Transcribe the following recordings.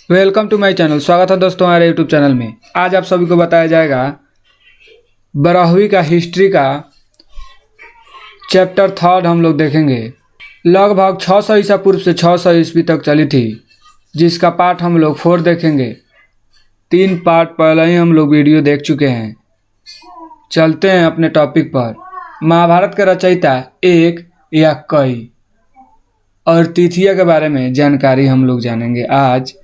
Welcome to my channel. स्वागत है दोस्तों हमारे यूट्यूब चैनल में। आज आप सभी को बताया जाएगा 12वीं का हिस्ट्री का चैप्टर 3 हम लोग देखेंगे। लगभग 600 ईसा पूर्व से 600 ईस्वी तक चली थी, जिसका पार्ट हम लोग 4 देखेंगे। 3 पार्ट पहले ही हम लोग वीडियो देख चुके हैं। चलते हैं अपने टॉपिक पर। महाभारत के रचयिता एक या कई और तिथियों के बारे में जानकारी हम लोग जानेंगे आज।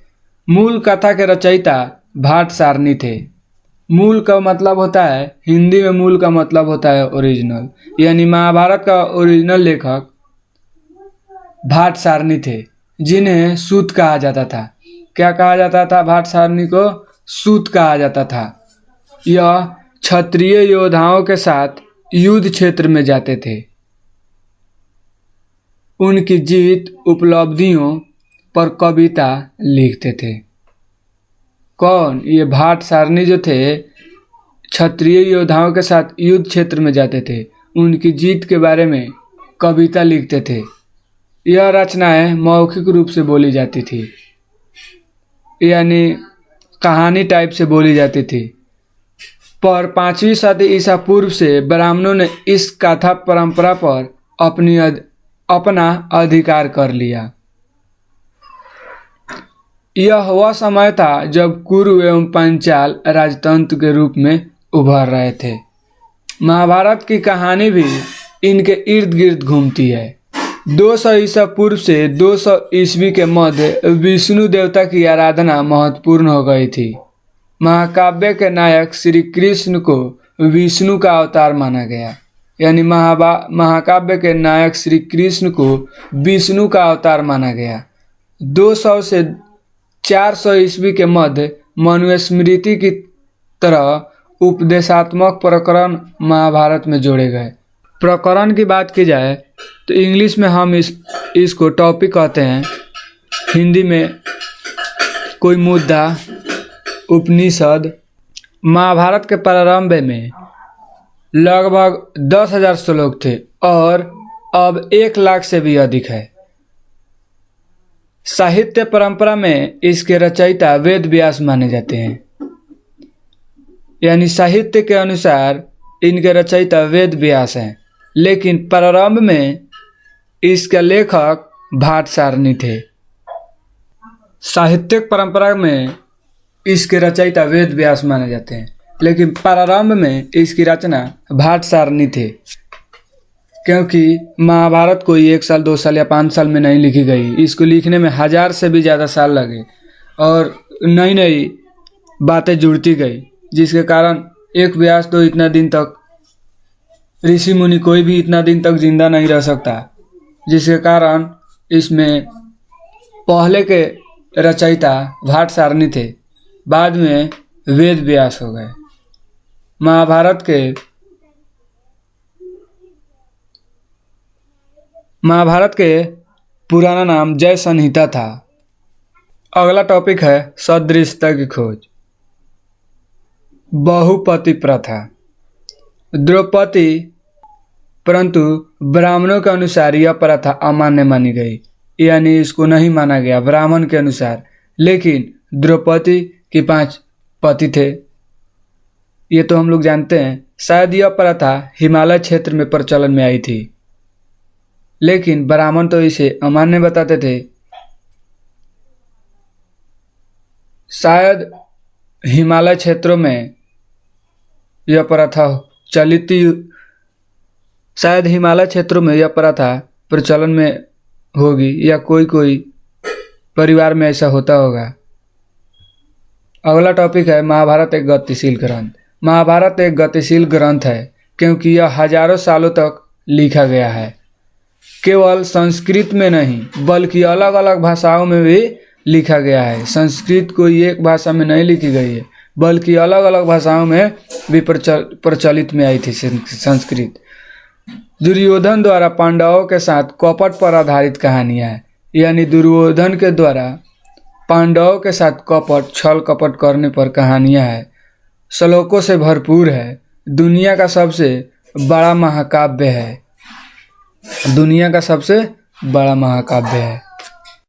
मूल कथा के रचयिता भाट सारणी थे। मूल का मतलब होता है, हिंदी में मूल का मतलब होता है ओरिजिनल, यानी महाभारत का ओरिजिनल लेखक भाट सारणी थे, जिन्हें सूत कहा जाता था। क्या कहा जाता था? भाट सारणी को सूत कहा जाता था। यह क्षत्रिय योद्धाओं के साथ युद्ध क्षेत्र में जाते थे। उनकी जीत उपलब्धियों पर कविता लिखते थे। कौन? ये भाट सारणी जो थे, क्षत्रिय योद्धाओं के साथ युद्ध क्षेत्र में जाते थे, उनकी जीत के बारे में कविता लिखते थे। यह रचनाएं मौखिक रूप से बोली जाती थी, यानी कहानी टाइप से बोली जाती थी। पर 5वीं सदी ईसा पूर्व से ब्राह्मणों ने इस कथा परंपरा पर अपना अधिकार कर लिया। यह वह समय था जब कुरु एवं पांचाल राजतंत्र के रूप में उभर रहे थे। महाभारत की कहानी भी इनके इर्द गिर्द घूमती है। 200 ईसा पूर्व से 200 ईस्वी के मध्य विष्णु देवता की आराधना महत्वपूर्ण हो गई थी। महाकाव्य के नायक श्री कृष्ण को विष्णु का अवतार माना गया, यानी महाकाव्य के नायक श्री कृष्ण को विष्णु का अवतार माना गया। 200 से 400 ईस्वी के मध्य मनुस्मृति की तरह उपदेशात्मक प्रकरण महाभारत में जोड़े गए। प्रकरण की बात की जाए तो इंग्लिश में हम इसको टॉपिक कहते हैं, हिंदी में कोई मुद्दा, उपनिषद। महाभारत के प्रारंभ में लगभग 10,000 श्लोक थे और अब 1 लाख से भी अधिक है। साहित्य परंपरा में इसके रचयिता वेद व्यास माने जाते हैं, यानी साहित्य के अनुसार इनके रचयिता वेद व्यास हैं, लेकिन प्रारंभ में इसके लेखक भाट सारणी थे। साहित्यिक परंपरा में इसके रचयिता वेद व्यास माने जाते हैं, लेकिन प्रारंभ में इसकी रचना भाट सारणी थे, क्योंकि महाभारत कोई 1 साल 2 साल या 5 साल में नहीं लिखी गई। इसको लिखने में 1000 से भी ज़्यादा साल लगे और नई नई बातें जुड़ती गई, जिसके कारण एक व्यास तो इतना दिन तक, ऋषि मुनि कोई भी इतना दिन तक जिंदा नहीं रह सकता, जिसके कारण इसमें पहले के रचयिता भाट सारणी थे, बाद में वेद व्यास हो गए। महाभारत के पुराना नाम जय संहिता था। अगला टॉपिक है सदृशता की खोज। बहुपति प्रथा। द्रौपदी, परंतु ब्राह्मणों के अनुसार यह प्रथा अमान्य मानी गई, यानी इसको नहीं माना गया ब्राह्मण के अनुसार। लेकिन द्रौपदी के 5 पति थे, ये तो हम लोग जानते हैं। शायद यह प्रथा हिमालय क्षेत्र में प्रचलन में आई थी, लेकिन ब्राह्मण तो इसे अमान्य बताते थे। शायद हिमालय क्षेत्रों में यह प्रथा शायद हिमालय क्षेत्रों में यह प्रथा प्रचलन में होगी, या कोई परिवार में ऐसा होता होगा। अगला टॉपिक है महाभारत एक गतिशील ग्रंथ। महाभारत एक गतिशील ग्रंथ है क्योंकि यह हजारों सालों तक लिखा गया है। केवल संस्कृत में नहीं बल्कि अलग अलग भाषाओं में भी लिखा गया है। संस्कृत कोई एक भाषा में नहीं लिखी गई है, बल्कि अलग अलग भाषाओं में भी प्रचलित में आई थी संस्कृत। दुर्योधन द्वारा पांडवों के साथ कपट पर आधारित कहानियाँ है, यानी दुर्योधन के द्वारा पांडवों के साथ कपट, छल कपट करने पर कहानियाँ है। श्लोकों से भरपूर है। दुनिया का सबसे बड़ा महाकाव्य है।